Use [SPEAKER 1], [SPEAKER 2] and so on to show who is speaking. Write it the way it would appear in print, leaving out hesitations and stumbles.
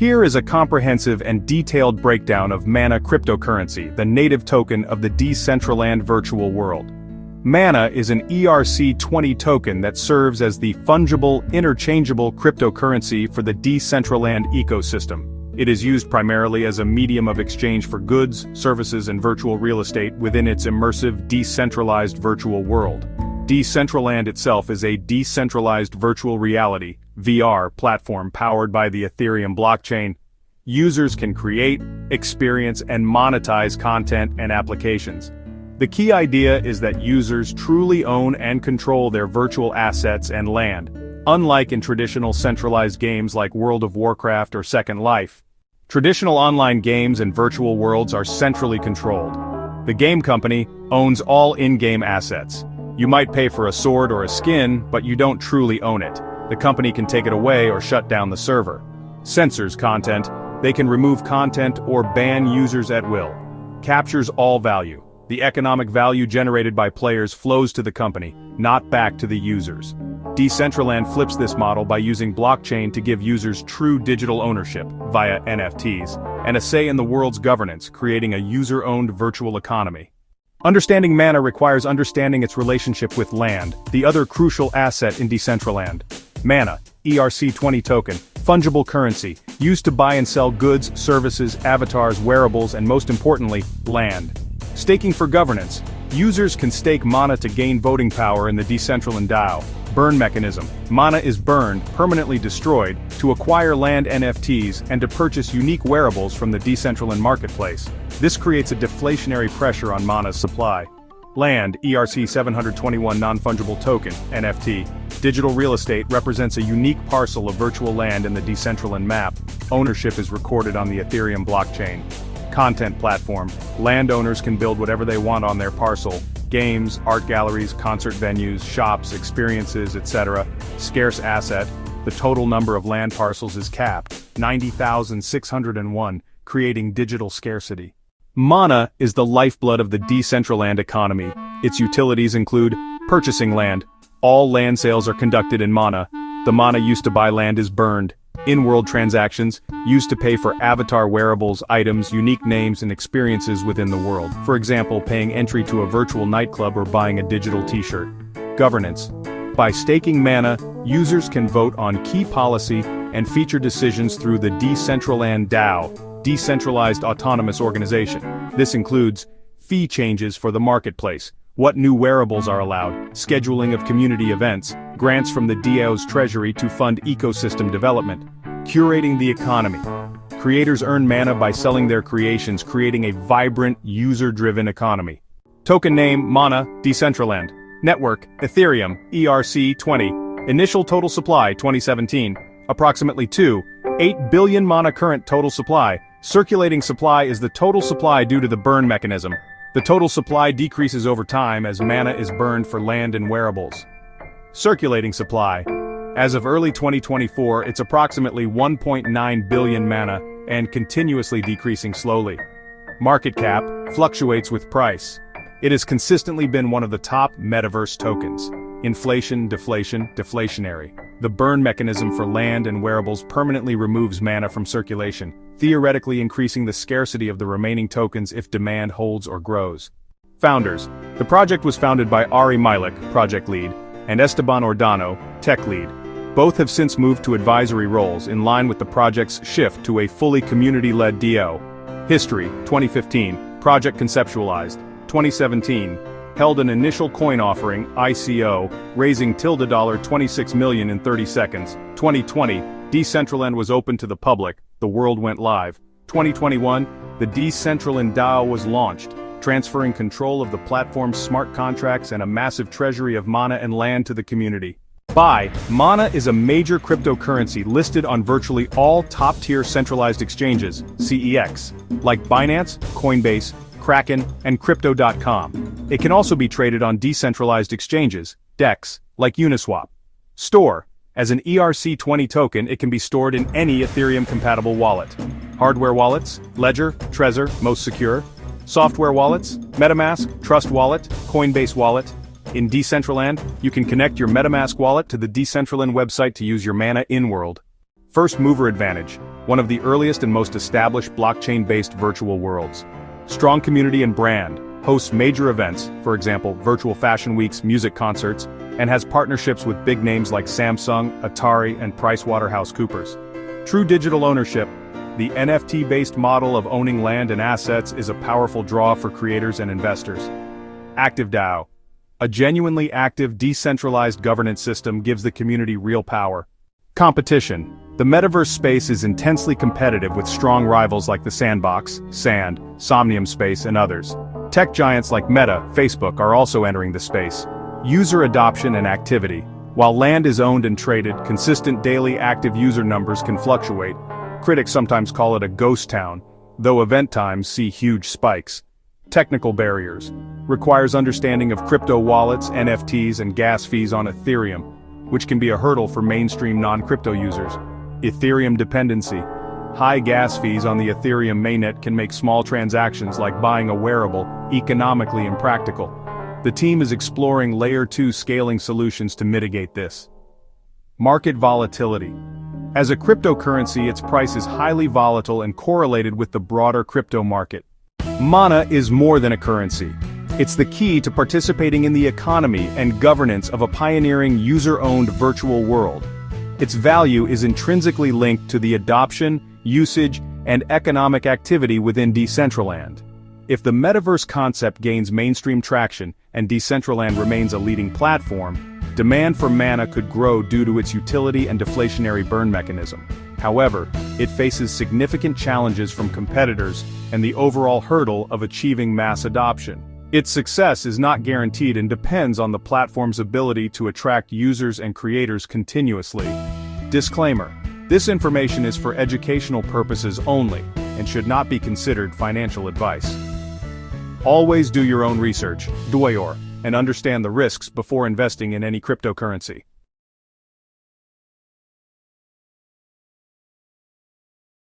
[SPEAKER 1] Here is a comprehensive and detailed breakdown of Mana cryptocurrency, the native token of the Decentraland virtual world. Mana is an ERC20 token that serves as the fungible, interchangeable cryptocurrency for the Decentraland ecosystem. It is used primarily as a medium of exchange for goods, services, and virtual real estate within its immersive, decentralized virtual world. Decentraland itself is a decentralized virtual reality (VR) platform powered by the Ethereum blockchain. Users can create, experience, and monetize content and applications. The key idea is that users truly own and control their virtual assets and land, unlike in traditional centralized games like World of Warcraft or Second Life. Traditional online games and virtual worlds are centrally controlled. The game company owns all in-game assets. You might pay for a sword or a skin, but you don't truly own it. The company can take it away or shut down the server. Censors content. They can remove content or ban users at will. Captures all value. The economic value generated by players flows to the company, not back to the users. Decentraland flips this model by using blockchain to give users true digital ownership, via NFTs, and a say in the world's governance, creating a user-owned virtual economy. Understanding Mana requires understanding its relationship with land, the other crucial asset in Decentraland. Mana, ERC20 token, fungible currency, used to buy and sell goods, services, avatars, wearables, and most importantly, land. Staking for governance. Users can stake Mana to gain voting power in the Decentraland DAO. Burn mechanism. Mana is burned, permanently destroyed, to acquire land NFTs and to purchase unique wearables from the Decentraland marketplace. This creates a deflationary pressure on Mana's supply. Land, ERC721 non-fungible token, NFT. Digital real estate represents a unique parcel of virtual land in the Decentraland map. Ownership is recorded on the Ethereum blockchain. Content platform. Landowners can build whatever they want on their parcel. Games, art galleries, concert venues, shops, experiences, etc. Scarce asset. The total number of land parcels is capped, 90,601, creating digital scarcity. Mana is the lifeblood of the Decentraland economy. Its utilities include purchasing land. All land sales are conducted in Mana. The Mana used to buy land is burned. In-world transactions, used to pay for avatar wearables, items, unique names, and experiences within the world. For example, paying entry to a virtual nightclub or buying a digital t-shirt. Governance. By staking Mana, users can vote on key policy and feature decisions through the Decentraland DAO, Decentralized Autonomous Organization. This includes fee changes for the marketplace, what new wearables are allowed, scheduling of community events, grants from the DAO's treasury to fund ecosystem development, curating the economy. Creators earn Mana by selling their creations, creating a vibrant, user-driven economy. Token name, Mana, Decentraland. Network, Ethereum, ERC20. Initial total supply, 2017. Approximately 2.8 billion Mana current total supply. Circulating supply is the total supply due to the burn mechanism. The total supply decreases over time as Mana is burned for land and wearables. Circulating supply. As of early 2024, it's approximately 1.9 billion Mana, and continuously decreasing slowly. Market cap fluctuates with price. It has consistently been one of the top Metaverse tokens. Inflation, deflation, deflationary. The burn mechanism for land and wearables permanently removes Mana from circulation, theoretically increasing the scarcity of the remaining tokens if demand holds or grows. Founders. The project was founded by Ari Milik, project lead, and Esteban Ordano, tech lead. Both have since moved to advisory roles in line with the project's shift to a fully community-led DAO. History, 2015, project conceptualized. 2017, held an initial coin offering, ICO, raising $26 million in 30 seconds. 2020, Decentraland was open to the public, the world went live. 2021, the Decentraland DAO was launched, transferring control of the platform's smart contracts and a massive treasury of Mana and land to the community. Buy. Mana is a major cryptocurrency listed on virtually all top-tier centralized exchanges, CEX, like Binance, Coinbase, Kraken, and Crypto.com. It can also be traded on decentralized exchanges, DEX, like Uniswap. Store. As an ERC20 token, it can be stored in any Ethereum-compatible wallet. Hardware wallets, Ledger, Trezor, most secure. Software wallets, MetaMask, Trust Wallet, Coinbase Wallet. In Decentraland, you can connect your MetaMask wallet to the Decentraland website to use your Mana in-world. First mover advantage. one of the earliest and most established blockchain-based virtual worlds. Strong community and brand, hosts major events, for example, virtual fashion weeks, music concerts, and has partnerships with big names like Samsung, Atari, and PricewaterhouseCoopers. True digital ownership, the NFT-based model of owning land and assets, is a powerful draw for creators and investors. Active DAO. A genuinely active, decentralized governance system gives the community real power. Competition. The metaverse space is intensely competitive with strong rivals like the Sandbox, Sand, Somnium Space, and others. Tech giants like Meta, Facebook are also entering the space. User adoption and activity. While land is owned and traded, consistent daily active user numbers can fluctuate. Critics sometimes call it a ghost town, though event times see huge spikes. Technical barriers. Requires understanding of crypto wallets, NFTs, and gas fees on Ethereum, which can be a hurdle for mainstream non-crypto users. Ethereum dependency. High gas fees on the Ethereum mainnet can make small transactions like buying a wearable economically impractical. The team is exploring Layer 2 scaling solutions to mitigate this. Market volatility. As a cryptocurrency, its price is highly volatile and correlated with the broader crypto market. Mana is more than a currency. It's the key to participating in the economy and governance of a pioneering user-owned virtual world. Its value is intrinsically linked to the adoption, usage, and economic activity within Decentraland. If the metaverse concept gains mainstream traction and Decentraland remains a leading platform, demand for mana could grow due to its utility and deflationary burn mechanism. However, it faces significant challenges from competitors and the overall hurdle of achieving mass adoption. Its success is not guaranteed and depends on the platform's ability to attract users and creators continuously. Disclaimer: this information is for educational purposes only and should not be considered financial advice. Always do your own research, and understand the risks before investing in any cryptocurrency.